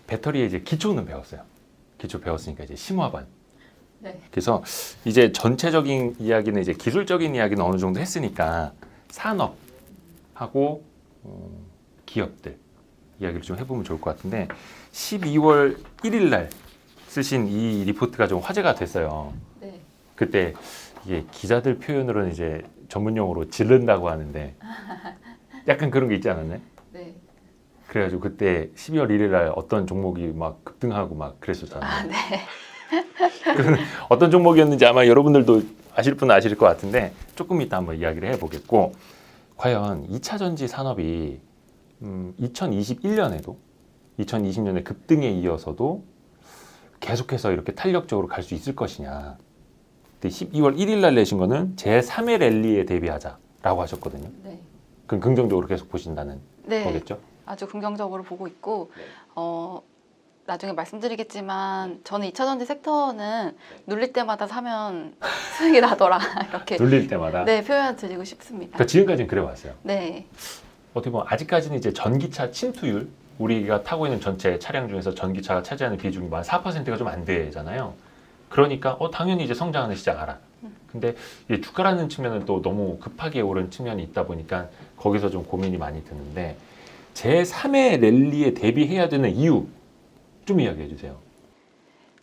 배터리의 이제 기초는 배웠어요. 기초 배웠으니까 이제 심화반. 네. 그래서 이제 전체적인 이야기는 이제 기술적인 이야기는 어느 정도 했으니까 산업하고 기업들 이야기를 좀 해보면 좋을 것 같은데 12월 1일 날 쓰신 이 리포트가 좀 화제가 됐어요. 네. 그때 이게 기자들 표현으로는 이제 전문용어로 지른다고 하는데 약간 그런 게 있지 않았나요? 네. 그래가지고 그때 12월 1일 날 어떤 종목이 막 급등하고 막 그랬었잖아요. 아, 네. 그런 어떤 종목이었는지 아마 여러분들도 아실 분은 아실 것 같은데 조금 이따 한번 이야기를 해보겠고 과연 2차 전지 산업이 2021년에도 2020년에 급등에 이어서도 계속해서 이렇게 탄력적으로 갈 수 있을 것이냐. 근데 12월 1일 날 내신 거는 제3의 랠리에 대비하자라고 하셨거든요. 네. 그럼 긍정적으로 계속 보신다는 네. 거겠죠? 아주 긍정적으로 보고 있고 네. 나중에 말씀드리겠지만 저는 2차 전지 섹터는 눌릴 때마다 사면 수익이 나더라 이렇게 눌릴 때마다. 네, 표현 드리고 싶습니다. 그러니까 지금까지는 그래 왔어요. 네. 어떻게 보면 아직까지는 이제 전기차 침투율 우리가 타고 있는 전체 차량 중에서 전기차가 차지하는 비중이 한 4%가 좀 안 되잖아요. 그러니까 당연히 이제 성장하는 시장 알아. 근데 이 주가라는 측면은 또 너무 급하게 오른 측면이 있다 보니까 거기서 좀 고민이 많이 드는데 제3의 랠리에 대비해야 되는 이유 좀 이야기해 주세요.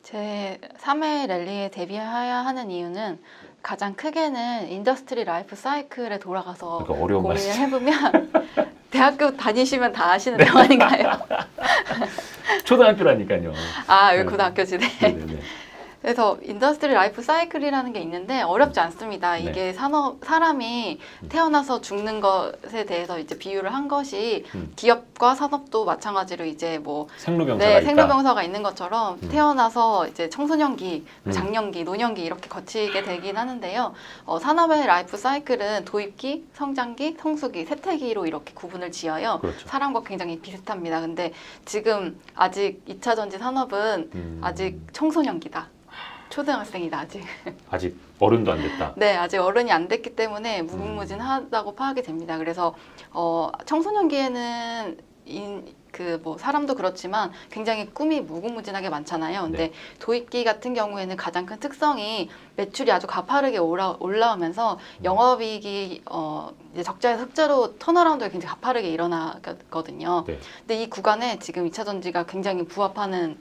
제 3회 랠리에 대비해야 하는 이유는 가장 크게는 인더스트리 라이프 사이클에 돌아가서 그러니까 어려운 고민을 말이죠. 해보면 대학교 다니시면 다 아시는 내용 아닌가요? 초등학교라니까요. 아, 여기 고등학교지네. 네네네. 그래서 인더스트리 라이프 사이클이라는 게 있는데 어렵지 않습니다. 네. 이게 사람이 태어나서 죽는 것에 대해서 이제 비유를 한 것이 기업과 산업도 마찬가지로 이제 뭐 생로병사가 네, 있다. 생로병사가 있는 것처럼 태어나서 이제 청소년기, 음. 장년기, 노년기 이렇게 거치게 되긴 하는데요. 산업의 라이프 사이클은 도입기, 성장기, 성수기, 쇠퇴기로 이렇게 구분을 지어요. 그렇죠. 사람과 굉장히 비슷합니다. 근데 지금 아직 2차 전지 산업은 아직 청소년기다. 초등학생이다 아직. 아직 어른도 안 됐다. 네, 아직 어른이 안 됐기 때문에 무궁무진하다고 파악이 됩니다. 그래서 청소년기에는 그 뭐 사람도 그렇지만 굉장히 꿈이 무궁무진하게 많잖아요. 근데 네. 도입기 같은 경우에는 가장 큰 특성이 매출이 아주 가파르게 올라오면서 영업이익이 이제 적자에서 흑자로 턴어라운드가 굉장히 가파르게 일어나거든요. 네. 근데 이 구간에 지금 2차 전지가 굉장히 부합하는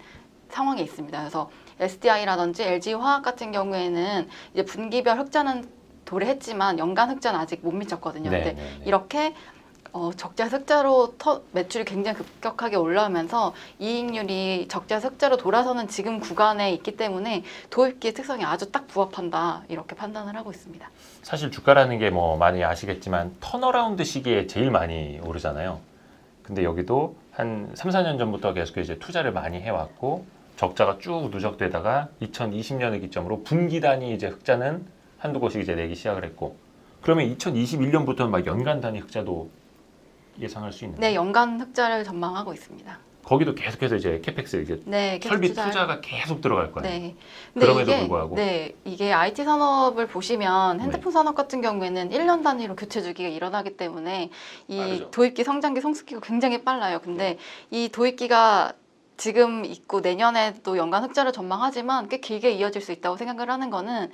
상황에 있습니다. 그래서 SDI라든지 LG화학 같은 경우에는 이제 분기별 흑자는 도래했지만 연간 흑자는 아직 못 미쳤거든요. 네, 근데 네, 네. 이렇게 적자에서 흑자로 매출이 굉장히 급격하게 올라오면서 이익률이 적자에서 흑자로 돌아서는 지금 구간에 있기 때문에 도입기의 특성이 아주 딱 부합한다 이렇게 판단을 하고 있습니다. 사실 주가라는 게 뭐 많이 아시겠지만 턴어라운드 시기에 제일 많이 오르잖아요. 근데 여기도 한 3, 4년 전부터 계속 이제 투자를 많이 해왔고 적자가 쭉 누적되다가 2020년을 기점으로 분기 단위 이제 흑자는 한두 곳씩 이제 내기 시작을 했고 그러면 2021년부터는 막 연간 단위 흑자도 예상할 수 있는. 네, 연간 흑자를 전망하고 있습니다. 거기도 계속해서 이제 캐펙스 이제 네, 계속 설비 투자를- 투자가 계속 들어갈 거예요. 네. 근데 그럼에도 불구하고. 네, 이게 IT 산업을 보시면 네. 핸드폰 산업 같은 경우에는 1년 단위로 교체 주기가 일어나기 때문에 이 빠르죠. 도입기, 성장기, 성수기가 굉장히 빨라요. 근데 이 도입기가 지금 있고 내년에도 연간 흑자를 전망하지만 꽤 길게 이어질 수 있다고 생각을 하는 거는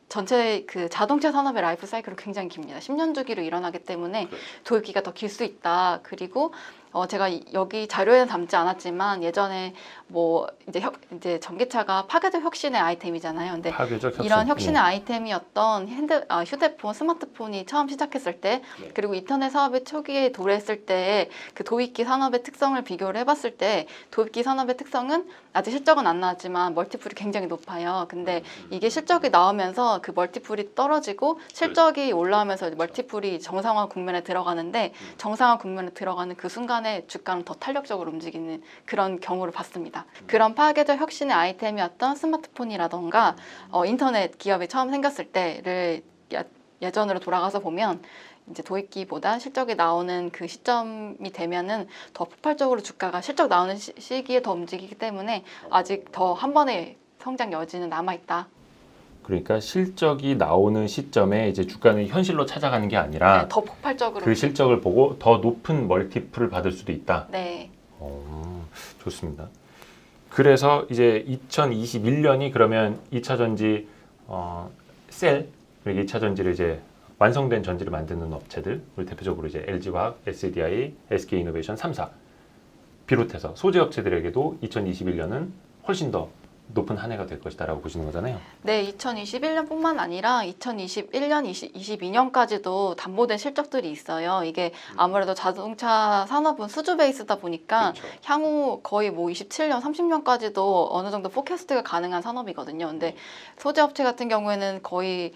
전체 그 자동차 산업의 라이프 사이클은 굉장히 깁니다. 10년 주기로 일어나기 때문에 그렇죠. 도입기가 더 길 수 있다. 그리고 제가 여기 자료에는 담지 않았지만 예전에 뭐 이제 전기차가 파괴적 혁신의 아이템이잖아요. 근데 파괴적 혁신. 이런 혁신의 아이템이었던 휴대폰, 스마트폰이 처음 시작했을 때 네. 그리고 인터넷 사업의 초기에 도래했을 때 그 도입기 산업의 특성을 비교를 해봤을 때 도입기 산업의 특성은 아직 실적은 안 나왔지만 멀티플이 굉장히 높아요. 근데 이게 실적이 나오면서 그 멀티플이 떨어지고 실적이 올라오면서 멀티플이 정상화 국면에 들어가는데 정상화 국면에 들어가는 그 순간에 주가는 더 탄력적으로 움직이는 그런 경우를 봤습니다. 그런 파괴적 혁신의 아이템이었던 스마트폰이라던가 인터넷 기업이 처음 생겼을 때를 예전으로 돌아가서 보면 이제 도입기보다 실적이 나오는 그 시점이 되면은 더 폭발적으로 주가가 실적 나오는 시기에 더 움직이기 때문에 아직 더 한 번의 성장 여지는 남아 있다. 그러니까 실적이 나오는 시점에 이제 주가는 현실로 찾아가는 게 아니라 네, 더 폭발적으로. 그 실적을 보고 더 높은 멀티플을 받을 수도 있다. 네. 좋습니다. 그래서 이제 2021년이 그러면 2차 전지 셀, 그리고 2차 전지를 이제 완성된 전지를 만드는 업체들, 우리 대표적으로 이제 LG화학, SDI, SK이노베이션 3사 비롯해서 소재 업체들에게도 2021년은 훨씬 더 높은 한 해가 될 것이다라고 보시는 거잖아요. 네, 2021년뿐만 아니라 2021년, 22년까지도 담보된 실적들이 있어요. 이게 아무래도 자동차 산업은 수주 베이스다 보니까 그렇죠. 향후 거의 뭐 27년, 30년까지도 어느 정도 포캐스트가 가능한 산업이거든요. 근데 소재 업체 같은 경우에는 거의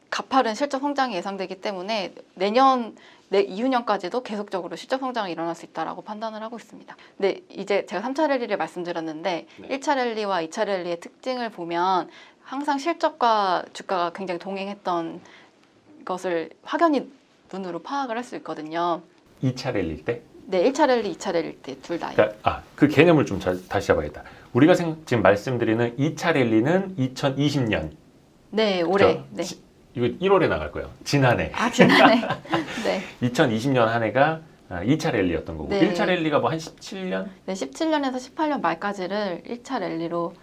가파른 실적 성장이 예상되기 때문에 내년 이후년까지도 계속적으로 실적 성장이 일어날 수 있다라고 판단을 하고 있습니다. 네, 이제 제가 3차 랠리를 말씀드렸는데 네. 1차 랠리와 2차 랠리의 특징을 보면 항상 실적과 주가가 굉장히 동행했던 것을 확연히 눈으로 파악을 할 수 있거든요. 2차 랠리일 때? 네, 1차 랠리, 2차 랠리 때 둘 다요. 그러니까 그 개념을 좀 다시 잡아야겠다. 우리가 지금 말씀드리는 2차 랠리는 2020년. 네, 올해. 그렇죠? 네. 이거 1월에 나갈 거예요. 지난해. 아, 지난해. 네. 2020년 한 해가 2차 랠리였던 거고 네. 1차 랠리가 뭐 한 17년? 네, 17년에서 18년 말까지를 1차 랠리로.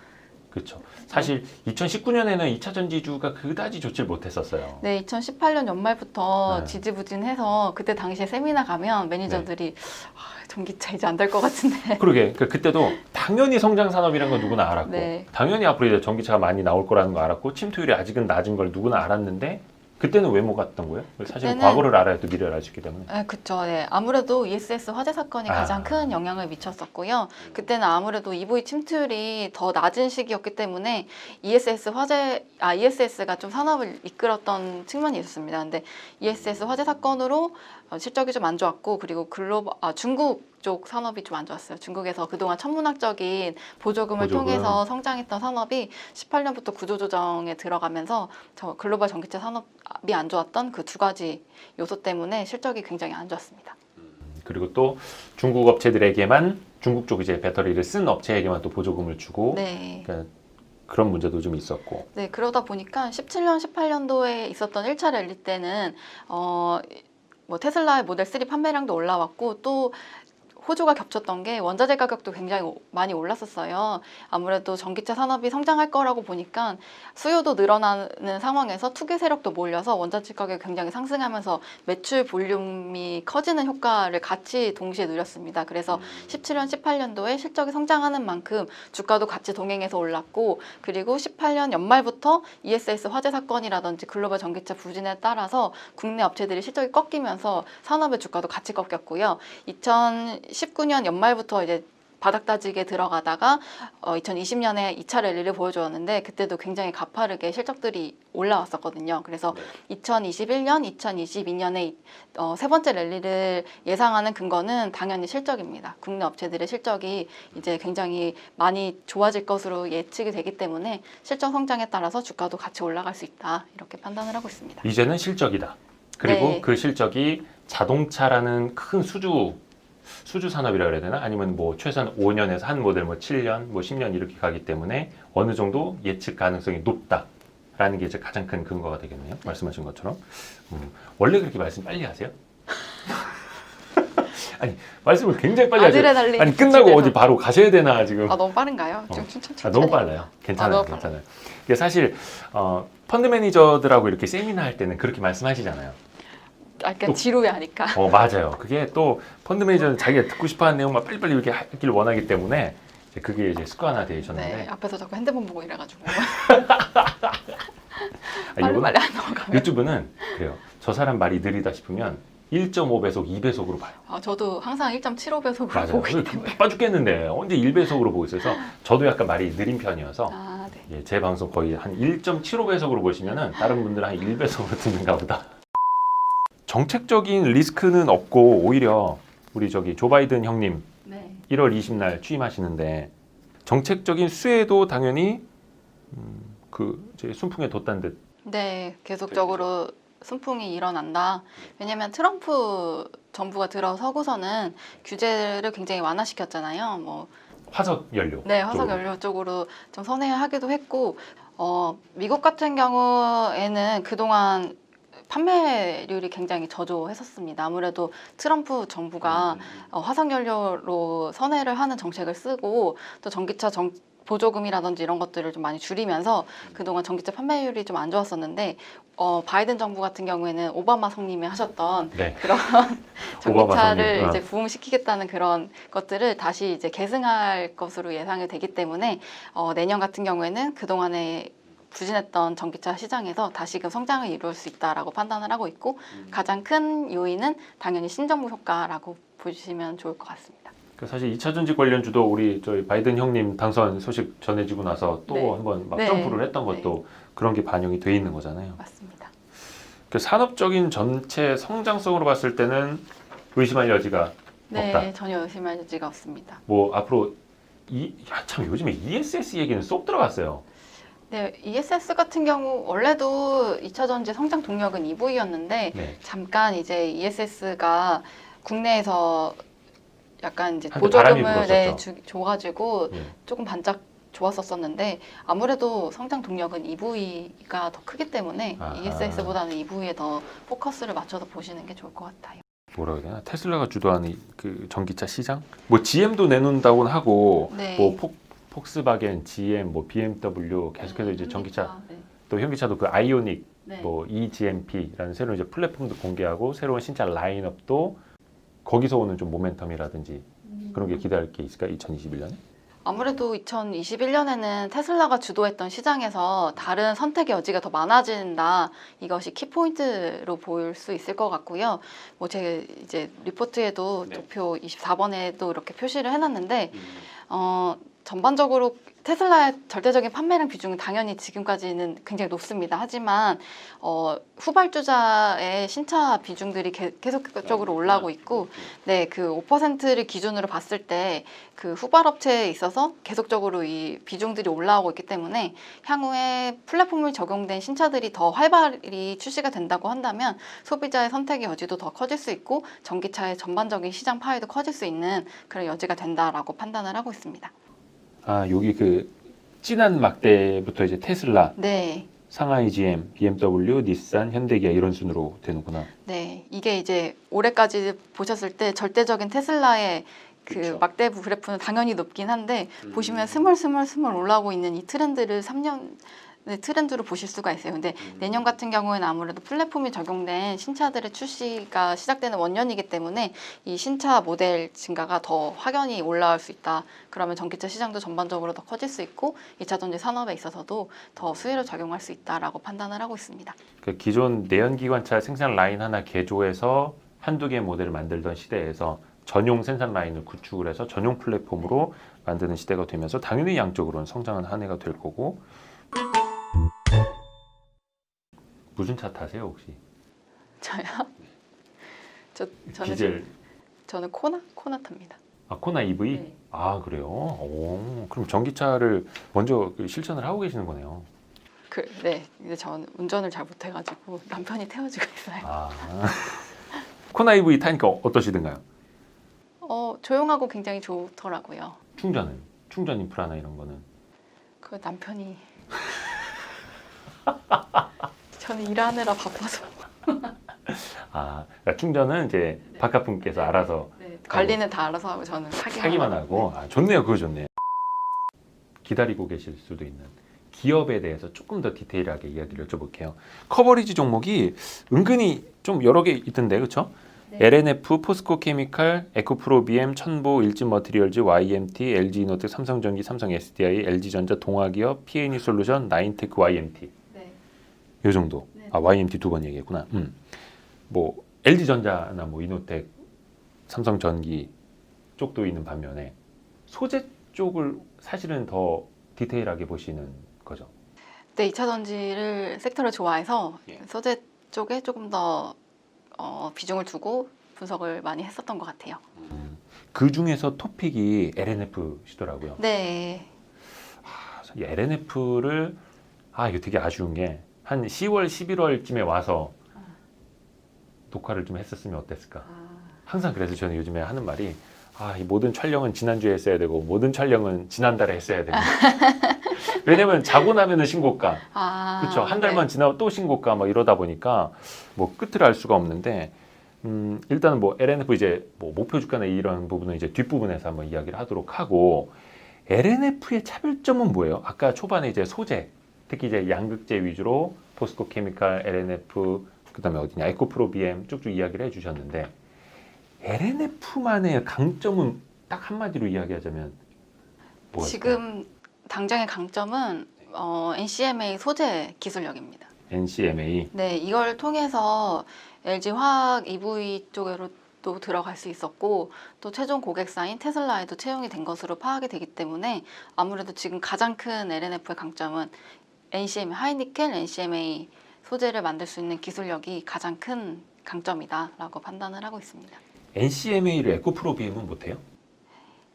그렇죠. 사실 2019년에는 2차 전지주가 그다지 좋질 못했었어요. 네, 2018년 연말부터 네. 지지부진해서 그때 당시에 세미나 가면 매니저들이 전기차 이제 안 될 것 같은데. 그러게 그때도 당연히 성장 산업이란 건 누구나 알았고 네. 당연히 앞으로 이제 전기차가 많이 나올 거라는 거 알았고 침투율이 아직은 낮은 걸 누구나 알았는데 그때는 왜 못 갔던 거예요? 사실 그때는- 과거를 알아야 또 미래를 알 수 있기 때문에. 네, 그쵸. 네. 아무래도 ESS 화재 사건이 가장 큰 영향을 미쳤었고요. 그때는 아무래도 EV 침투율이 더 낮은 시기였기 때문에 ESS가 좀 산업을 이끌었던 측면이 있었습니다. 근데 ESS 화재 사건으로 실적이 좀 안 좋았고, 그리고 중국 쪽 산업이 좀 안 좋았어요. 중국에서 그동안 천문학적인 보조금을 보조금. 통해서 성장했던 산업이 18년부터 구조조정에 들어가면서 글로벌 전기차 산업이 안 좋았던 그 두 가지 요소 때문에 실적이 굉장히 안 좋았습니다. 그리고 또 중국 업체들에게만 중국 쪽 이제 배터리를 쓴 업체에게만 또 보조금을 주고 네. 그러니까 그런 문제도 좀 있었고. 네, 그러다 보니까 17년, 18년도에 있었던 1차 랠리 때는 뭐 테슬라의 모델 3 판매량도 올라왔고 또 호조가 겹쳤던 게 원자재 가격도 굉장히 많이 올랐었어요. 아무래도 전기차 산업이 성장할 거라고 보니까 수요도 늘어나는 상황에서 투기 세력도 몰려서 원자재 가격이 굉장히 상승하면서 매출 볼륨이 커지는 효과를 같이 동시에 누렸습니다. 그래서 17년, 18년도에 실적이 성장하는 만큼 주가도 같이 동행해서 올랐고, 그리고 18년 연말부터 ESS 화재 사건이라든지 글로벌 전기차 부진에 따라서 국내 업체들이 실적이 꺾이면서 산업의 주가도 같이 꺾였고요. 2019년 연말부터 이제 바닥 다지게 들어가다가 2020년에 2차 랠리를 보여주었는데 그때도 굉장히 가파르게 실적들이 올라왔었거든요. 그래서 2021년, 2022년에 세 번째 랠리를 예상하는 근거는 당연히 실적입니다. 국내 업체들의 실적이 이제 굉장히 많이 좋아질 것으로 예측이 되기 때문에 실적 성장에 따라서 주가도 같이 올라갈 수 있다, 이렇게 판단을 하고 있습니다. 이제는 실적이다. 그리고 네. 그 실적이 자동차라는 큰 수주 산업이라 그래야 되나? 아니면 뭐 최소한 5년에서 한 모델 뭐 7년, 뭐 10년 이렇게 가기 때문에 어느 정도 예측 가능성이 높다라는 게 이제 가장 큰 근거가 되겠네요. 말씀하신 것처럼. 원래 그렇게 말씀 빨리 하세요? 아니, 말씀을 굉장히 빨리 하세요. 아드레날린 아니, 끝나고 집에서. 어디 바로 가셔야 되나 지금. 너무 빠른가요? 좀 천천히. 너무 빨라요. 괜찮아요. 너무 괜찮아요. 이게 사실 펀드 매니저들하고 이렇게 세미나 할 때는 그렇게 말씀하시잖아요. 약간 지루해하니까. 맞아요. 그게 또 펀드 매니저는 자기가 듣고 싶어하는 내용만 빨리빨리 이렇게 하길 원하기 때문에 이제 그게 이제 습관화 되어 있었는데 네, 앞에서 자꾸 핸드폰 보고 이래가지고 이거는 빨리 안 넘어가요. 유튜브는 그래요. 저 사람 말이 느리다 싶으면 1.5배속, 2배속으로 봐요. 저도 항상 1.75배속으로 맞아요. 보고 있기 때문에. 바빠 죽겠는데 언제 1배속으로 보고 있어서 저도 약간 말이 느린 편이어서 네. 제 방송 거의 한 1.75배속으로 보시면은 다른 분들은 한 1배속으로 듣는가 보다. 정책적인 리스크는 없고 오히려 우리 조 바이든 형님 네. 1월 20날 취임하시는데 정책적인 수혜도 당연히 이제 순풍에 뒀다는 듯. 네, 계속적으로 순풍이 일어난다. 왜냐하면 트럼프 정부가 들어서고서는 규제를 굉장히 완화시켰잖아요. 뭐 화석 연료. 네, 화석 쪽으로. 연료 쪽으로 좀 선회하기도 했고, 미국 같은 경우에는 그동안 판매율이 굉장히 저조했었습니다. 아무래도 트럼프 정부가 화석연료로 선회를 하는 정책을 쓰고 또 전기차 보조금이라든지 이런 것들을 좀 많이 줄이면서 그동안 전기차 판매율이 좀 안 좋았었는데 바이든 정부 같은 경우에는 오바마 성님이 하셨던 네. 그런 오바마 전기차를 성님. 이제 부흥시키겠다는 그런 것들을 다시 이제 계승할 것으로 예상이 되기 때문에 내년 같은 경우에는 그동안에 부진했던 전기차 시장에서 다시금 성장을 이룰 수 있다라고 판단을 하고 있고 가장 큰 요인은 당연히 신정부 효과라고 보시면 좋을 것 같습니다. 사실 2차 전지 관련주도 우리 저희 바이든 형님 당선 소식 전해지고 나서 또 네. 한번 막 네. 점프를 했던 것도 그런 게 반영이 돼 있는 거잖아요. 맞습니다. 그 산업적인 전체 성장성으로 봤을 때는 의심할 여지가 네, 없다. 전혀 의심할 여지가 없습니다. 뭐 앞으로 참 요즘에 ESS 얘기는 쏙 들어갔어요. 네, ESS 같은 경우 원래도 2차 전지 성장 동력은 EV였는데 네. 잠깐 이제 ESS가 국내에서 약간 이제 한때 바람이 보조금을 불었었죠. 줘가지고 네. 조금 반짝 좋았었었는데 아무래도 성장 동력은 EV가 더 크기 때문에 아하. ESS보다는 EV에 더 포커스를 맞춰서 보시는 게 좋을 것 같아요. 뭐라 그래야 되나? 테슬라가 주도하는 그 전기차 시장? 뭐 GM도 내놓는다고는 하고 네. 뭐 폭스바겐, GM, 뭐 BMW 계속해서 이제 전기차 네. 또 현기차도 그 아이오닉 네. 뭐 eGMP라는 새로운 이제 플랫폼도 공개하고 새로운 신차 라인업도 거기서 오는 좀 모멘텀이라든지 그런 게 기대할 게 있을까? 2021년에? 아무래도 2021년에는 테슬라가 주도했던 시장에서 다른 선택의 여지가 더 많아진다. 이것이 키포인트로 보일 수 있을 것 같고요. 뭐 제 이제 리포트에도 네. 도표 24번에도 이렇게 표시를 해놨는데 전반적으로 테슬라의 절대적인 판매량 비중은 당연히 지금까지는 굉장히 높습니다. 하지만 후발주자의 신차 비중들이 계속적으로 올라오고 있고, 네, 그 5%를 기준으로 봤을 때 그 후발업체에 있어서 계속적으로 이 비중들이 올라오고 있기 때문에 향후에 플랫폼을 적용된 신차들이 더 활발히 출시가 된다고 한다면 소비자의 선택의 여지도 더 커질 수 있고 전기차의 전반적인 시장 파이도 커질 수 있는 그런 여지가 된다라고 판단을 하고 있습니다. 아 여기 그 진한 막대부터 이제 테슬라, 네. 상하이 GM, BMW, 닛산, 현대기아 이런 순으로 되는구나. 네, 이게 이제 올해까지 보셨을 때 절대적인 테슬라의 그 그쵸. 막대 그래프는 당연히 높긴 한데 보시면 스멀 올라오고 있는 이 트렌드를 3년 트렌드로 보실 수가 있어요. 근데 내년 같은 경우에는 아무래도 플랫폼이 적용된 신차들의 출시가 시작되는 원년이기 때문에 이 신차 모델 증가가 더 확연히 올라올 수 있다. 그러면 전기차 시장도 전반적으로 더 커질 수 있고 2차 전지 산업에 있어서도 더 수혜를 적용할 수 있다라고 판단을 하고 있습니다. 그 기존 내연기관차 생산 라인 하나 개조해서 한두 개 모델을 만들던 시대에서 전용 생산 라인을 구축을 해서 전용 플랫폼으로 만드는 시대가 되면서 당연히 양적으로는 성장한 한 해가 될 거고. 무슨 차 타세요 혹시? 저요? 저는 디젤. 저는 코나 탑니다. 아 코나 EV? 네. 아 그래요? 오, 그럼 전기차를 먼저 그 실천을 하고 계시는 거네요. 네. 근데 저는 운전을 잘 못해가지고 남편이 태워주고 있어요. 아 코나 EV 타니까 어떠시던가요? 조용하고 굉장히 좋더라고요. 충전 인프라나 이런 거는 그 남편이 저는 일하느라 바빠서 그러니까 충전은 이제 바깥분께서 알아서 관리는 다 알아서 하고 저는 타기만 하고 좋네요. 그거 좋네요. 기다리고 계실 수도 있는 기업에 대해서 조금 더 디테일하게 이야기를 여쭤볼게요. 커버리지 종목이 은근히 좀 여러 개 있던데 그렇죠? 네. LNF, 포스코 케미칼, 에코프로 BM, 천보, 일진머티리얼즈, YMT, LG이노텍, 삼성전기, 삼성 SDI, LG전자, 동아기업, P&E 솔루션, 나인테크, YMT. 네. 요 정도. 네. YMT 두 번 얘기했구나. 뭐 LG전자나 뭐 이노텍, 삼성전기 쪽도 있는 반면에 소재 쪽을 사실은 더 디테일하게 보시는 거죠. 네, 2차 전지를 섹터를 좋아해서 예. 소재 쪽에 조금 더 비중을 두고 분석을 많이 했었던 것 같아요. 그 중에서 토픽이 LNF시더라고요. 네. 이 LNF를 이거 되게 아쉬운 게 한 10월, 11월쯤에 와서 녹화를 좀 했었으면 어땠을까. 항상 그래서 저는 요즘에 하는 말이 이 모든 촬영은 지난주에 했어야 되고 모든 촬영은 지난달에 했어야 되고 왜냐면 자고 나면은 신고가 그렇죠. 한 달만 지나고 또 신고가 막 이러다 보니까 뭐 끝을 알 수가 없는데 일단은 뭐 LNF 이제 뭐 목표 주가나 이런 부분은 이제 뒷부분에서 한번 이야기를 하도록 하고 LNF의 차별점은 뭐예요? 아까 초반에 이제 소재 특히 이제 양극재 위주로 포스코 케미칼, LNF 그다음에 어디냐 에코프로 BM 쭉쭉 이야기를 해주셨는데 LNF만의 강점은 딱 한마디로 이야기하자면 뭐가 지금 당장의 강점은 NCMA 소재 기술력입니다. NCMA. 네, 이걸 통해서 LG 화학 EV 쪽으로도 들어갈 수 있었고 또 최종 고객사인 테슬라에도 채용이 된 것으로 파악이 되기 때문에 아무래도 지금 가장 큰 LNF의 강점은 NCMA, 하이니켈 NCMA 소재를 만들 수 있는 기술력이 가장 큰 강점이다라고 판단을 하고 있습니다. NCMA를 에코프로 BM은 못해요?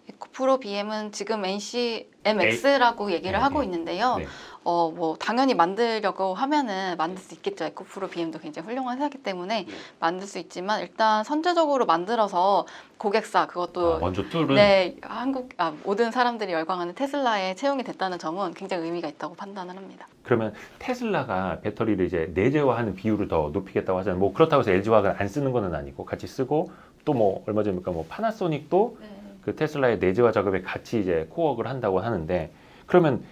에코프로 BM은 지금 NCMX라고 얘기를 하고 있는데요. 네. 뭐 당연히 만들려고 하면은 만들 수 있겠죠. 에코프로 BM도 굉장히 훌륭한 회사이기 때문에 만들 수 있지만 일단 선제적으로 만들어서 고객사 그것도 먼저 뚫은 네 모든 사람들이 열광하는 테슬라에 채용이 됐다는 점은 굉장히 의미가 있다고 판단을 합니다. 그러면 테슬라가 배터리를 이제 내재화하는 비율을 더 높이겠다고 하잖아요. 뭐 그렇다고 해서 LG 화학을 안 쓰는 건 아니고 같이 쓰고 또 뭐 얼마 전입니까 뭐 파나소닉도 그 테슬라의 내재화 작업에 같이 이제 코워크를 한다고 하는데 그러면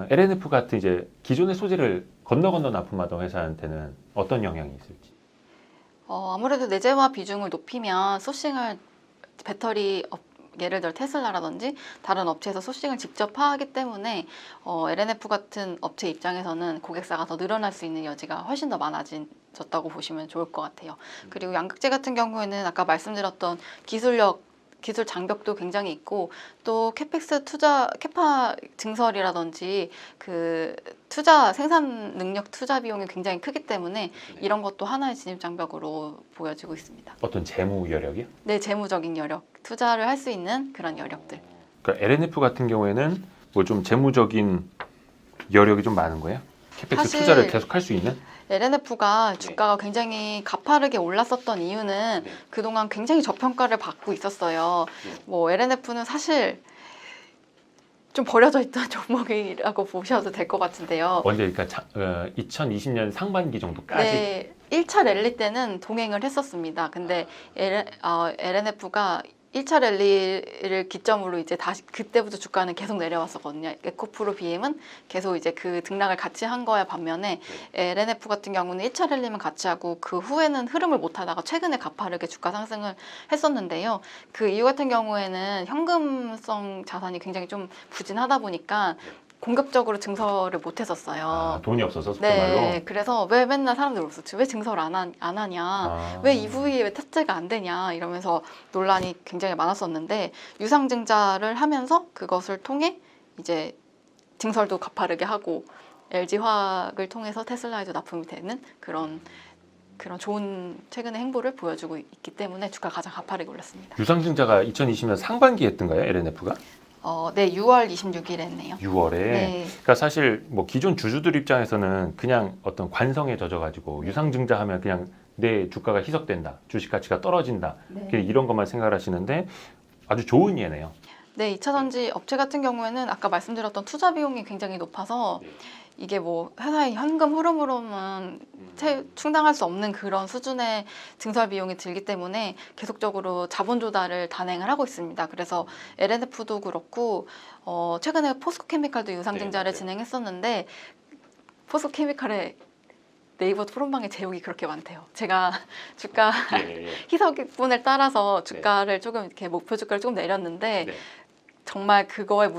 LNF 같은 이제 기존의 소재를 건너 납품하던 회사한테는 어떤 영향이 있을지? 아무래도 내재화 비중을 높이면 소싱을 배터리 예를 들어 테슬라라든지 다른 업체에서 소싱을 직접 하기 때문에 LNF 같은 업체 입장에서는 고객사가 더 늘어날 수 있는 여지가 훨씬 더 많아졌다고 보시면 좋을 것 같아요. 그리고 양극재 같은 경우에는 아까 말씀드렸던 기술 장벽도 굉장히 있고 또 캐펙스 캐파 증설이라든지 그 생산 능력 투자 비용이 굉장히 크기 때문에 이런 것도 하나의 진입 장벽으로 보여지고 있습니다. 어떤 재무 여력이요? 네, 재무적인 여력, 투자를 할 수 있는 그런 여력들. 그러니까 LNF 같은 경우에는 뭐 좀 재무적인 여력이 좀 많은 거예요? 캐펙스 사실 투자를 계속 할 수 있는? LNF가 주가가 굉장히 가파르게 올랐었던 이유는 그동안 굉장히 저평가를 받고 있었어요. 뭐 LNF는 사실 좀 버려져 있던 종목이라고 보셔도 될 것 같은데요. 언제 그러니까 2020년 상반기 정도까지 네, 1차 랠리 때는 동행을 했었습니다. 근데 LNF가 1차 랠리를 기점으로 이제 다시 그때부터 주가는 계속 내려왔었거든요. 에코프로 BM은 계속 이제 그 등락을 같이 한 거야 반면에 LNF 같은 경우는 1차 랠리만 같이 하고 그 후에는 흐름을 못 하다가 최근에 가파르게 주가 상승을 했었는데요. 그 이유 같은 경우에는 현금성 자산이 굉장히 좀 부진하다 보니까 공격적으로 증설을 못 했었어요. 돈이 없어서 속된 말로? 네, 그래서 왜 맨날 사람들 울었지? 왜 증설 안 하냐? 왜 EV에 왜 탑재가 안 되냐? 이러면서 논란이 굉장히 많았었는데 유상증자를 하면서 그것을 통해 이제 증설도 가파르게 하고 LG 화학을 통해서 테슬라에도 납품이 되는 그런 좋은 최근의 행보를 보여주고 있기 때문에 주가가 가장 가파르게 올랐습니다. 유상증자가 2020년 상반기에 했던가요? LNF가? 네, 6월 26일에 했네요. 6월에. 네. 그러니까 사실 뭐 기존 주주들 입장에서는 그냥 어떤 관성에 젖어가지고 유상증자하면 그냥 내 주가가 희석된다, 주식 가치가 떨어진다 그냥 이런 것만 생각을 하시는데 아주 좋은 예네요. 네, 2차 전지 업체 같은 경우에는 아까 말씀드렸던 투자 비용이 굉장히 높아서 이게 뭐 회사의 현금 흐름으로는 충당할 수 없는 그런 수준의 증설 비용이 들기 때문에 계속적으로 자본 조달을 단행을 하고 있습니다. 그래서 LNF도 그렇고 최근에 포스코케미칼도 유상증자를 진행했었는데 포스코케미칼의 네이버 토론방에 제목이 그렇게 많대요. 제가 주가 희석분을 따라서 주가를 조금 이렇게 목표 주가를 조금 내렸는데 정말 그거에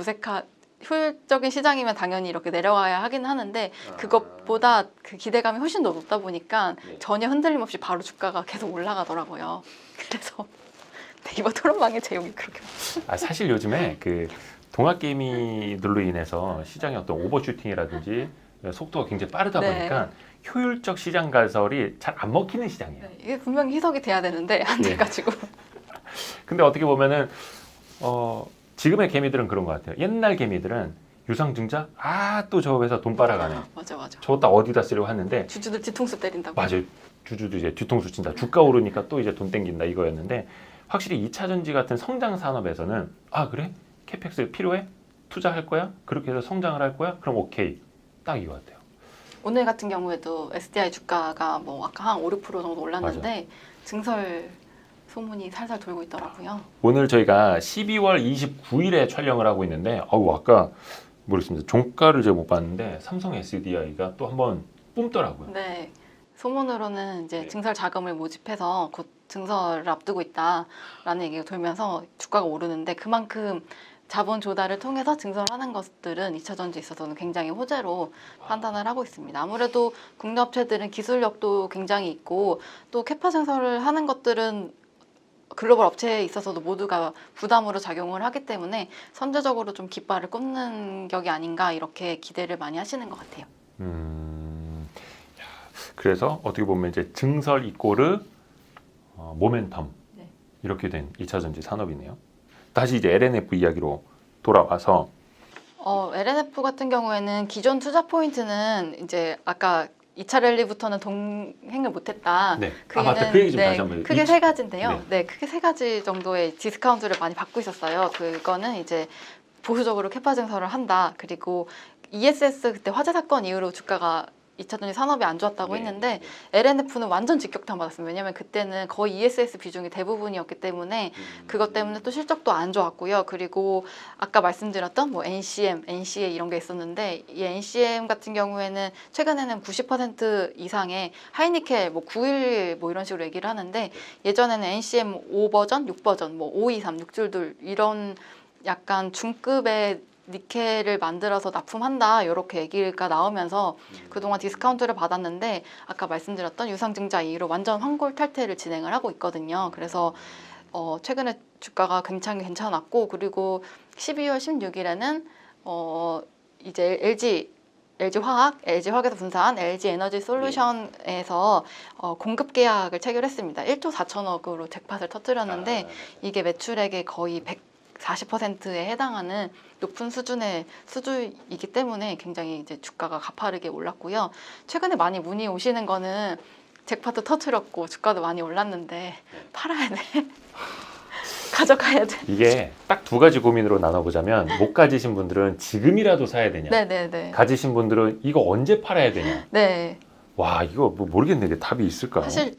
효율적인 시장이면 당연히 이렇게 내려와야 하긴 하는데 그것보다 그 기대감이 훨씬 더 높다 보니까 전혀 흔들림 없이 바로 주가가 계속 올라가더라고요. 그래서 네이버 토론방에 제목이 그렇게 사실 요즘에 그 동학 게임들로 인해서 시장의 어떤 오버슈팅이라든지 속도가 굉장히 빠르다 보니까 효율적 시장 가설이 잘 안 먹히는 시장이에요. 이게 분명히 희석이 돼야 되는데 안 돼가지고. 근데 어떻게 보면은 지금의 개미들은 그런 것 같아요. 옛날 개미들은 유상증자 또 저 회사 돈 빨아가네. 맞아. 저거 딱 어디다 쓰려고 하는데 주주들 뒤통수 때린다고. 맞아요. 주주도 이제 뒤통수 친다. 주가 오르니까 또 이제 돈 땡긴다 이거였는데 확실히 2차 전지 같은 성장 산업에서는 아 그래? 캐펙스 필요해? 투자할 거야? 그렇게 해서 성장을 할 거야? 그럼 오케이. 딱 이거 같아요. 오늘 같은 경우에도 SDI 주가가 뭐 아까 한 5, 6% 정도 올랐는데 증설 소문이 살살 돌고 있더라고요. 오늘 저희가 12월 29일에 촬영을 하고 있는데 아까 모르겠습니다. 종가를 제가 못 봤는데 삼성 SDI가 또 한번 뿜더라고요. 네. 소문으로는 이제 네. 증설 자금을 모집해서 곧 증설을 앞두고 있다라는 얘기가 돌면서 주가가 오르는데 그만큼 자본 조달을 통해서 증설하는 것들은 2차 전지에 있어서는 굉장히 호재로 판단을 하고 있습니다. 아무래도 국내 업체들은 기술력도 굉장히 있고 또 캐파 증설을 하는 것들은 글로벌 업체에 있어서도 모두가 부담으로 작용을 하기 때문에 선제적으로 좀 깃발을 꽂는 격이 아닌가 이렇게 기대를 많이 하시는 것 같아요. 야, 그래서 어떻게 보면 이제 증설 이꼬르 모멘텀 네. 이렇게 된 2차 전지 산업이네요. 다시 이제 LNF 이야기로 돌아와서 LNF 같은 경우에는 기존 투자 포인트는 이제 아까 2차 랠리부터는 동행을 못했다. 네. 맞다. 그 얘기 좀 다시 한번. 크게 세 가지인데요. 네. 네, 크게 세 가지 정도의 디스카운트를 많이 받고 있었어요. 그거는 이제 보수적으로 캐파 증설을 한다. 그리고 ESS 그때 화재 사건 이후로 주가가 2차 전지 산업이 안 좋았다고 네. 했는데 LNF는 완전 직격탄 받았습니다. 왜냐하면 그때는 거의 ESS 비중이 대부분이었기 때문에 그것 때문에 또 실적도 안 좋았고요. 그리고 아까 말씀드렸던 뭐 NCM, NCA 이런 게 있었는데 이 NCM 같은 경우에는 최근에는 90% 이상의 하이니켈 뭐 911 뭐 이런 식으로 얘기를 하는데 예전에는 NCM 5버전, 6버전, 뭐 523, 6줄들 이런 약간 중급의 니켈을 만들어서 납품한다 이렇게 얘기가 나오면서 그동안 디스카운트를 받았는데 아까 말씀드렸던 유상증자 이후로 완전 환골 탈퇴를 진행을 하고 있거든요. 그래서 최근에 주가가 굉장히 괜찮았고 그리고 12월 16일에는 이제 LG 화학, LG 화학에서 분사한 LG 에너지 솔루션에서 공급 계약을 체결했습니다. 1조 4천억으로 잭팟을 터뜨렸는데 이게 매출액의 거의 40%에 해당하는 높은 수주이기 때문에 굉장히 이제 주가가 가파르게 올랐고요. 최근에 많이 문의 오시는 거는 잭팟도 터뜨렸고 주가도 많이 올랐는데 팔아야 돼. 가져가야 돼. 이게 딱 두 가지 고민으로 나눠보자면 못 가지신 분들은 지금이라도 사야 되냐, 네네네. 가지신 분들은 이거 언제 팔아야 되냐. 네. 와 이거 뭐 모르겠는데 답이 있을까요? 사실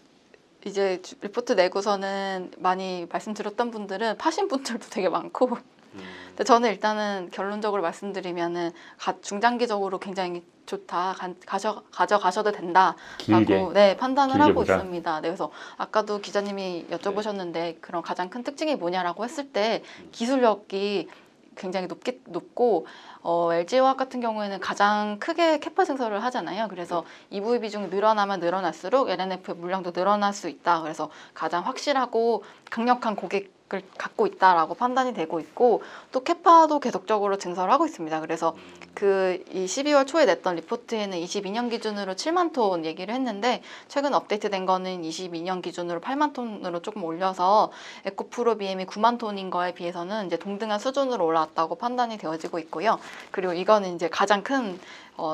이제 리포트 내고서는 많이 말씀드렸던 분들은 파신 분들도 되게 많고 근데 저는 일단은 결론적으로 말씀드리면은 중장기적으로 굉장히 좋다 가져가셔도 된다라고 길게 판단을 길게 하고 보자. 있습니다. 네, 그래서 아까도 기자님이 여쭤보셨는데 그런 가장 큰 특징이 뭐냐라고 했을 때 기술력이 굉장히 높고 LG화학 같은 경우에는 가장 크게 캐파 증설을 하잖아요. 그래서 EV 비중이 늘어나면 늘어날수록 LNF의 물량도 늘어날 수 있다. 그래서 가장 확실하고 강력한 고객을 갖고 있다라고 판단이 되고 있고 또 캐파도 계속적으로 증설하고 있습니다. 그래서 이 12월 초에 냈던 리포트에는 22년 기준으로 7만 톤 얘기를 했는데 최근 업데이트된 거는 22년 기준으로 8만 톤으로 조금 올려서 에코프로 BM이 9만 톤인 거에 비해서는 이제 동등한 수준으로 올라왔다고 판단이 되어지고 있고요. 그리고 이거는 이제 가장 큰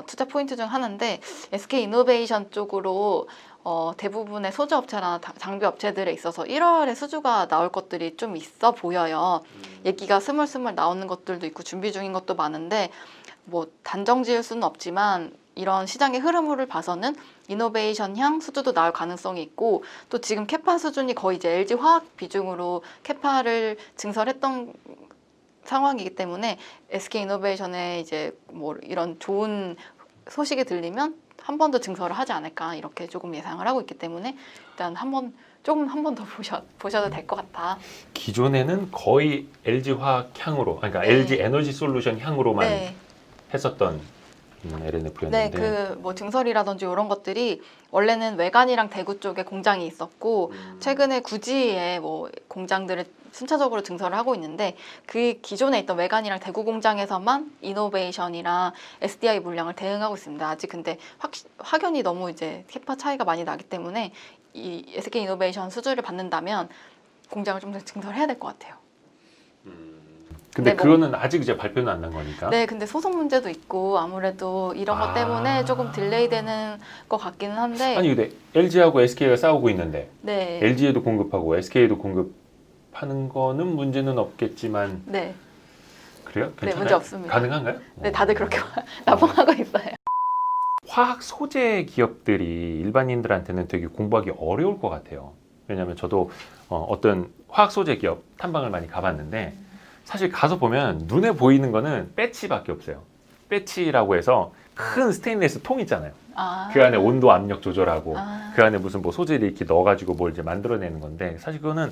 투자 포인트 중 하나인데 SK 이노베이션 쪽으로 대부분의 소주 업체나 장비 업체들에 있어서 1월에 수주가 나올 것들이 좀 있어 보여요. 얘기가 스물스물 나오는 것들도 있고 준비 중인 것도 많은데 뭐 단정 지을 수는 없지만 이런 시장의 흐름을 봐서는 이노베이션향 수주도 나올 가능성이 있고 또 지금 캐파 수준이 거의 이제 LG 화학 비중으로 캐파를 증설했던 상황이기 때문에 SK 이노베이션에 이제 뭐 이런 좋은 소식이 들리면 한 번 더 증설을 하지 않을까 이렇게 조금 예상을 하고 있기 때문에 일단 한 번 더 보셔도 될 것 같다. 기존에는 거의 LG 화학 향으로, 그러니까 네. LG 에너지 솔루션 향으로만 네. 했었던 LNF였는데. 네, 그 뭐 증설이라든지 이런 것들이 원래는 외관이랑 대구 쪽에 공장이 있었고 최근에 구지에 뭐 공장들을 순차적으로 증설을 하고 있는데 그 기존에 있던 외관이랑 대구 공장에서만 이노베이션이랑 SDI 물량을 대응하고 있습니다. 아직 근데 확연히 너무 이제 캐파 차이가 많이 나기 때문에 이 SK 이노베이션 수주를 받는다면 공장을 좀 더 증설해야 될 것 같아요. 근데 네, 그거는 아직 이제 발표는 안 난 거니까. 네, 근데 소송 문제도 있고 아무래도 이런 것 때문에 조금 딜레이 되는 것 같기는 한데 아니 근데 LG하고 SK가 싸우고 있는데 네. LG에도 공급하고 SK에도 공급하고 하는 거는 문제는 없겠지만 네, 그래요? 네, 괜찮아요? 문제 없습니다. 가능한가요? 네, 다들 그렇게 납품하고 있어요. 화학 소재 기업들이 일반인들한테는 되게 공부하기 어려울 것 같아요. 왜냐하면 저도 어떤 화학 소재 기업 탐방을 많이 가봤는데 사실 가서 보면 눈에 보이는 거는 배치밖에 없어요. 배치라고 해서 큰 스테인리스 통 있잖아요. 아, 그 안에 온도 압력 조절하고 아. 그 안에 무슨 뭐 소재를 이렇게 넣어가지고 뭘 이제 만들어내는 건데 사실 그거는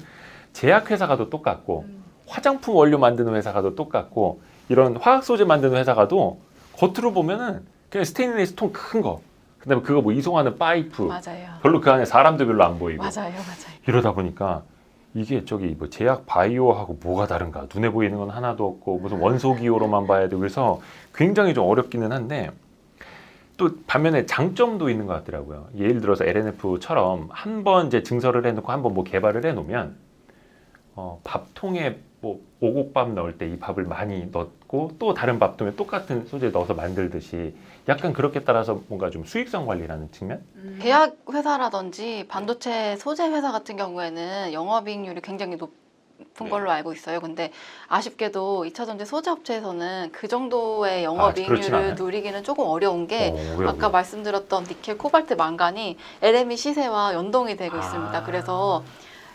제약회사 가도 똑같고 화장품 원료 만드는 회사 가도 똑같고 이런 화학 소재 만드는 회사 가도 겉으로 보면은 그냥 스테인리스 통 큰 거. 그다음에 그거 뭐 이송하는 파이프. 맞아요. 별로 그 안에 사람도 별로 안 보이고. 맞아요. 이러다 보니까 이게 저기 뭐 제약 바이오하고 뭐가 다른가? 눈에 보이는 건 하나도 없고 무슨 원소 기호로만 봐야 되고 그래서 굉장히 좀 어렵기는 한데 또 반면에 장점도 있는 것 같더라고요. 예를 들어서 LNF처럼 한 번 이제 증설을 해놓고 한 번 뭐 개발을 해놓으면 밥통에 뭐 오곡밥 넣을 때 이 밥을 많이 넣고 또 다른 밥통에 똑같은 소재 넣어서 만들듯이 약간 그렇게 따라서 뭔가 좀 수익성 관리라는 측면? 제약 회사라든지 반도체 소재 회사 같은 경우에는 영업이익률이 굉장히 높은 걸로 알고 있어요. 근데 아쉽게도 2차 전지 소재 업체에서는 그 정도의 그렇진 영업이익률을 않아요? 누리기는 조금 어려운 게 왜요? 아까 말씀드렸던 니켈, 코발트, 망간이 LME 시세와 연동이 되고 있습니다. 그래서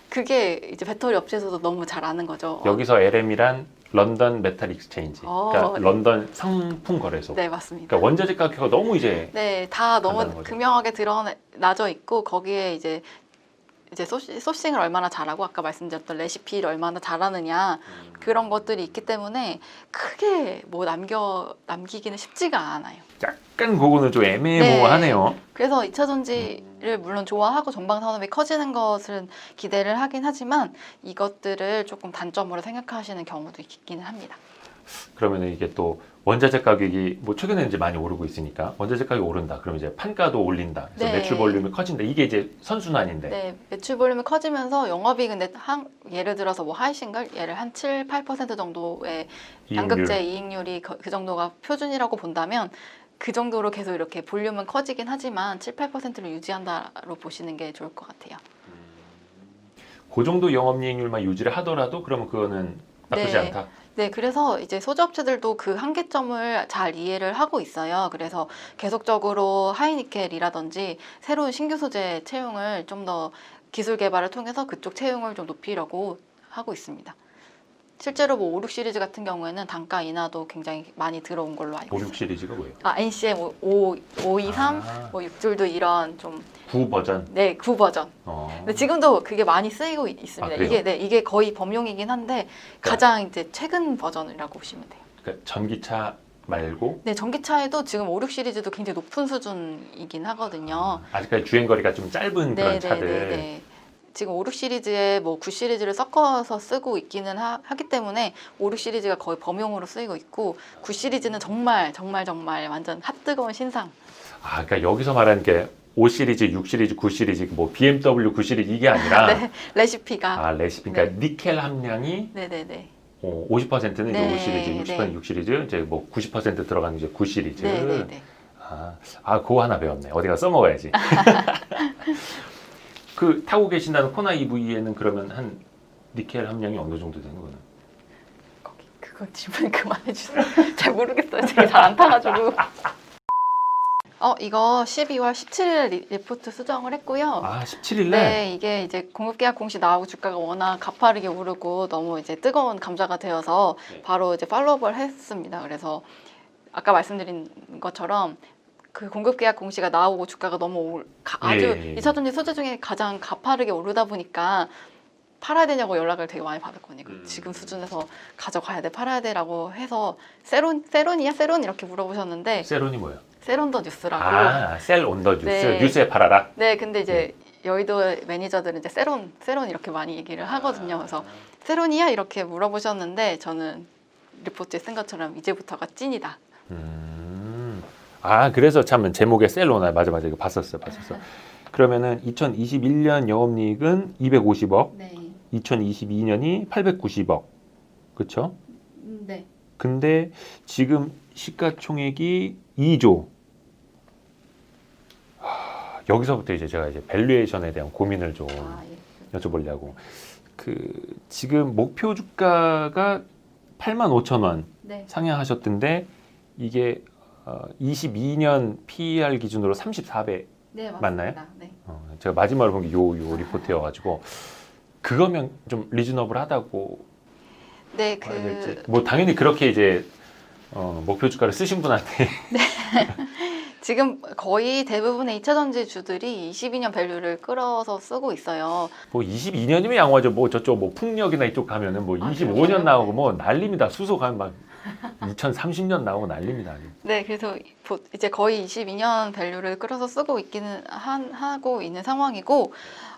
그게 이제 배터리 업체에서도 너무 잘 아는 거죠. 여기서 LM이란 런던 메탈 익스체인지, 그러니까 네. 런던 상품 거래소. 네, 맞습니다. 그러니까 원자재 가격이 너무 이제 네, 다 너무 간다는 거죠. 극명하게 드러나져 있고 거기에 이제 소싱을 얼마나 잘하고 아까 말씀드렸던 레시피를 얼마나 잘하느냐 그런 것들이 있기 때문에 크게 뭐 남기기는 쉽지가 않아요. 약간 그거는 좀 애매모호하네요. 그래서 2차 전지를 물론 좋아하고 전방 산업이 커지는 것은 기대를 하긴 하지만 이것들을 조금 단점으로 생각하시는 경우도 있기는 합니다. 그러면 이게 또 원자재 가격이 뭐 최근에 이제 많이 오르고 있으니까 원자재 가격이 오른다. 그러면 이제 판가도 올린다. 그래서 네. 매출 볼륨이 커진다. 이게 이제 선순환인데. 네, 매출 볼륨이 커지면서 영업이익은 예를 들어서 뭐 하이싱글 얘를 한 7, 8% 정도의 양극재 이익률이 그 정도가 표준이라고 본다면 그 정도로 계속 이렇게 볼륨은 커지긴 하지만 7, 8%를 유지한다로 보시는 게 좋을 것 같아요. 그 정도 영업이익률만 유지를 하더라도 그러면 그거는 나쁘지 네. 않다. 네, 그래서 이제 소재업체들도 그 한계점을 잘 이해를 하고 있어요. 그래서 계속적으로 하이니켈이라든지 새로운 신규 소재 채용을 좀 더 기술 개발을 통해서 그쪽 채용을 좀 높이려고 하고 있습니다. 실제로 뭐 5, 6 시리즈 같은 경우에는 단가 인하도 굉장히 많이 들어온 걸로 알고 5, 있어요. 6 시리즈가 뭐예요? NCM 523, 아. 뭐 6줄도 이런 좀 9 버전. 네, 9 버전. 근데 지금도 그게 많이 쓰이고 있습니다. 그래요? 이게 거의 범용이긴 한데 가장 이제 최근 버전이라고 보시면 돼요. 그러니까 전기차 말고 네, 전기차에도 지금 5, 6 시리즈도 굉장히 높은 수준이긴 하거든요. 아직까지 주행 거리가 좀 짧은 그런 차들. 네. 지금 5, 6 시리즈에 뭐 9 시리즈를 섞어서 쓰고 있기는 하기 때문에 5, 6 시리즈가 거의 범용으로 쓰이고 있고 9 시리즈는 정말 완전 핫뜨거운 신상. 아, 그러니까 여기서 말하는 게 5 시리즈, 6 시리즈, 9 시리즈, 뭐 BMW 9 시리즈 이게 아니라 네, 레시피가. 레시피. 그러니까 니켈 함량이 네네네. 50%는 이제 네, 5 시리즈, 60%는 네. 6 시리즈, 이제 뭐 90% 들어가는 이제 9 시리즈. 네네네. 그거 하나 배웠네. 어디가 써먹어야지. 그 타고 계신다는 코나 EV에는 그러면 한 니켈 함량이 어느 정도 되는 거는? 그거 질문 그만해 주세요. 잘 모르겠어요. 제가 잘 안 타가지고. 이거 12월 17일 리포트 수정을 했고요. 17일날? 네, 이게 이제 공급계약 공시 나오고 주가가 워낙 가파르게 오르고 너무 이제 뜨거운 감자가 되어서 네. 바로 이제 팔로우업을 했습니다. 그래서 아까 말씀드린 것처럼 그 공급계약 공시가 나오고 주가가 너무 아주 예. 2차 전지 소재 중에 가장 가파르게 오르다 보니까 팔아야 되냐고 연락을 되게 많이 받았거든요. 지금 수준에서 가져가야 돼, 팔아야 돼라고 해서 세론이야? 세론 이렇게 물어보셨는데 세론이 뭐예요? 세론더 뉴스라고. 셀 온 더 뉴스. 네. 뉴스에 팔아라. 네, 근데 이제 여의도 매니저들은 이제 세론 이렇게 많이 얘기를 하거든요. 그래서 세론이야? 이렇게 물어보셨는데 저는 리포트에 쓴 것처럼 이제부터가 찐이다. 그래서 참 제목에 셀로나 맞아 이거 봤었어. 그러면은 2021년 영업이익은 250억, 네. 2022년이 890억, 그렇죠? 네. 근데 지금 시가총액이 2조. 여기서부터 이제 제가 이제 밸류에이션에 대한 고민을 좀 예. 여쭤보려고. 지금 목표 주가가 85,000원 네. 상향하셨던데 이게 22년 PER 기준으로 34배 네, 맞습니다. 맞나요? 네. 제가 마지막으로 본 게 요 리포트여가지고 그거면 좀 리즈너블하다고 네, 봐야 될지 뭐 당연히 그렇게 이제 목표 주가를 쓰신 분한테 지금 거의 대부분의 2차전지 주들이 22년 밸류를 끌어서 쓰고 있어요. 뭐 22년이면 양호하죠. 뭐 저쪽 뭐 풍력이나 이쪽 가면은 뭐 25년 그런가요? 나오고 뭐 난립니다. 수소 가면 막 2030년 나오고 난립니다. 네, 그래서 이제 거의 22년 밸류를 끌어서 쓰고 있기는 하고 있는 상황이고,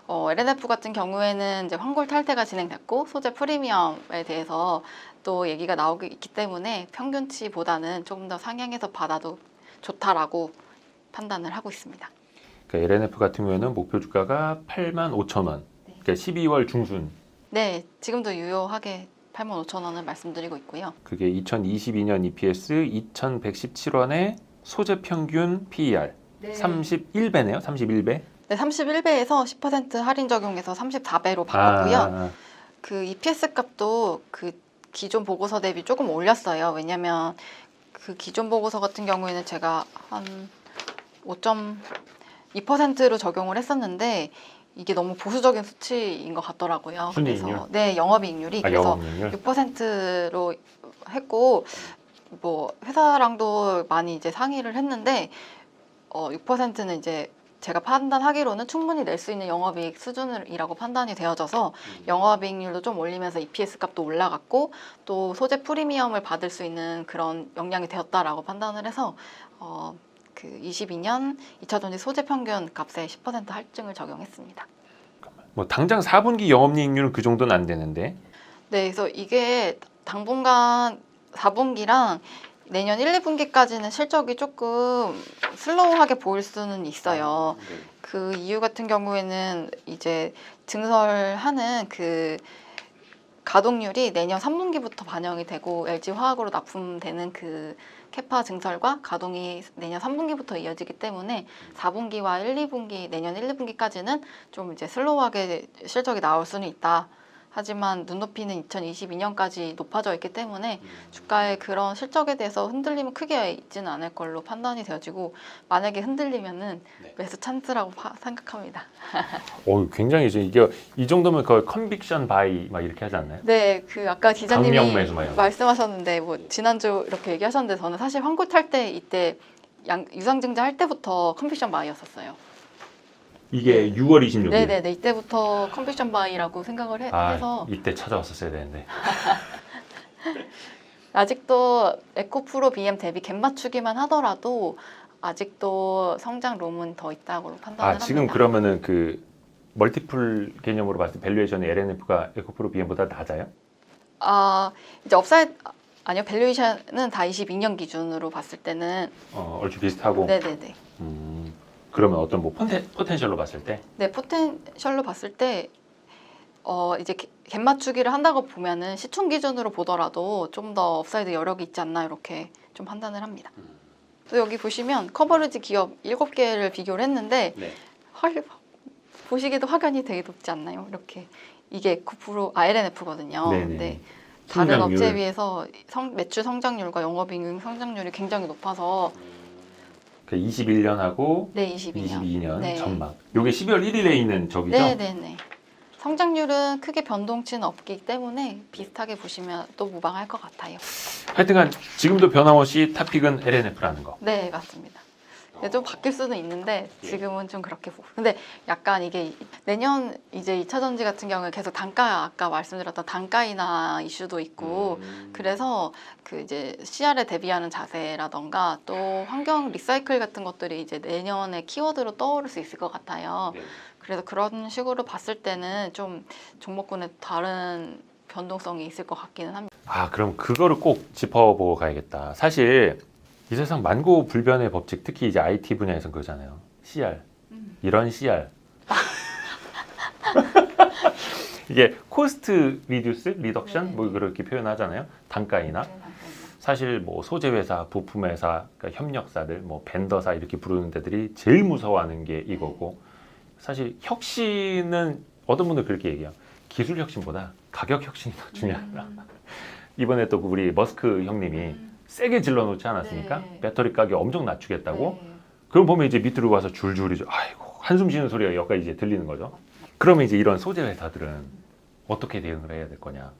LNF 같은 경우에는 이제 환골 탈퇴가 진행됐고 소재 프리미엄에 대해서 또 얘기가 나오고 있기 때문에 평균치보다는 조금 더 상향해서 받아도 좋다라고 판단을 하고 있습니다. 그러니까 LNF 같은 경우에는 목표 주가가 85,000원. 네. 그러니까 12월 중순. 네, 지금도 유효하게 85,000원을 말씀드리고 있고요. 그게 2022년 EPS 2,117원에 소재 평균 PER 네. 31배네요. 31배. 네, 31배에서 10% 할인 적용해서 34배로 바꿨고요. 그 EPS 값도 그 기존 보고서 대비 조금 올렸어요. 왜냐면 그 기존 보고서 같은 경우에는 제가 한 5.2%로 적용을 했었는데 이게 너무 보수적인 수치인 것 같더라고요. 순이익률? 그래서 네, 영업이익률이 그래서 영업이익률. 6%로 했고 뭐 회사랑도 많이 이제 상의를 했는데 6%는 이제 제가 판단하기로는 충분히 낼 수 있는 영업이익 수준이라고 판단이 되어져서 영업이익률도 좀 올리면서 EPS 값도 올라갔고 또 소재 프리미엄을 받을 수 있는 그런 역량이 되었다라고 판단을 해서 그 22년 2차전지 소재 평균 값에 10% 할증을 적용했습니다. 뭐 당장 4분기 영업이익률은 그 정도는 안 되는데. 네, 그래서 이게 당분간 4분기랑 내년 1, 2분기까지는 실적이 조금 슬로우하게 보일 수는 있어요. 그 이유 같은 경우에는 이제 증설하는 그 가동률이 내년 3분기부터 반영이 되고 LG 화학으로 납품되는 그 캐파 증설과 가동이 내년 3분기부터 이어지기 때문에 4분기와 1, 2분기 내년 1, 2분기까지는 좀 이제 슬로우하게 실적이 나올 수는 있다. 하지만 눈높이는 2022년까지 높아져 있기 때문에 주가의 그런 실적에 대해서 흔들림은 크게 있지는 않을 걸로 판단이 되어지고 만약에 흔들리면은 매수 찬스라고 생각합니다. 굉장히 이게 이 정도면 거의 컨빅션 바이 막 이렇게 하지 않나요? 네, 그 아까 기자님이 강력 매수 막 이런 거. 말씀하셨는데 뭐 지난주 이렇게 얘기하셨는데 저는 사실 환골 탈 때 이때 유상증자 할 때부터 컨빅션 바이였었어요. 이게 6월 26일. 네네네, 이때부터 컨빅션 바이라고 생각을 해서 이때 찾아왔었어야 되는데. 아직도 에코프로 BM 대비 갭 맞추기만 하더라도 아직도 성장 룸은 더 있다고 판단을 합니다. 지금 그러면은 그 멀티플 개념으로 봤을 때 밸류에이션의 LNF가 에코프로 BM보다 낮아요? 이제 업사이드 아니요, 밸류에이션은 다 22년 기준으로 봤을 때는 얼추 비슷하고. 네네네. 그러면 어떤 뭐 포텐셜로 봤을 때? 네, 포텐셜로 봤을 때 이제 갭 맞추기를 한다고 보면은 시총 기준으로 보더라도 좀 더 업사이드 여력이 있지 않나 이렇게 좀 판단을 합니다. 또 여기 보시면 커버리지 기업 7개를 비교를 했는데 보시기에도 확연히 되게 높지 않나요? 이렇게 이게 에코프로 LNF거든요. 네네. 근데 다른 성장률. 업체에 비해서 매출 성장률과 영업이익 성장률이 굉장히 높아서 21년하고 네, 22년. 22년 네. 전망. 요게 12월 1일에 있는 저기죠? 네네네. 성장률은 크게 변동치는 없기 때문에 비슷하게 보시면 또 무방할 것 같아요. 하여튼간 지금도 변함없이 탑픽은 LNF라는 거. 네, 맞습니다. 좀 바뀔 수는 있는데 지금은 좀 그렇게 보고. 근데 약간 이게 내년 이제 2차전지 같은 경우에 계속 단가 아까 말씀드렸던 단가 인하 이슈도 있고 그래서 그 이제 CR에 대비하는 자세라던가 또 환경 리사이클 같은 것들이 이제 내년에 키워드로 떠오를 수 있을 것 같아요. 그래서 그런 식으로 봤을 때는 좀 종목군에 다른 변동성이 있을 것 같기는 합니다. 그럼 그거를 꼭 짚어보고 가야겠다. 사실 이 세상 만고불변의 법칙, 특히 이제 IT 분야에서는 그러잖아요. CR. 이런 CR. 이게 코스트 리듀스, 리덕션 네. 뭐 그렇게 표현하잖아요. 단가 인하. 사실 뭐 소재 회사, 부품 회사, 그러니까 협력사들, 뭐 벤더사 이렇게 부르는 데들이 제일 무서워하는 게 이거고. 사실 혁신은 어떤 분들 그렇게 얘기해요. 기술 혁신보다 가격 혁신이 더 중요하다. 이번에 또 우리 머스크 형님이 세게 질러놓지 않았습니까? 네. 배터리 가격 엄청 낮추겠다고. 네. 그럼 보면 이제 밑으로 가서 줄줄이 아이고 한숨 쉬는 소리가 여기까지 이제 들리는 거죠. 그러면 이제 이런 소재 회사들은 어떻게 대응을 해야 될 거냐?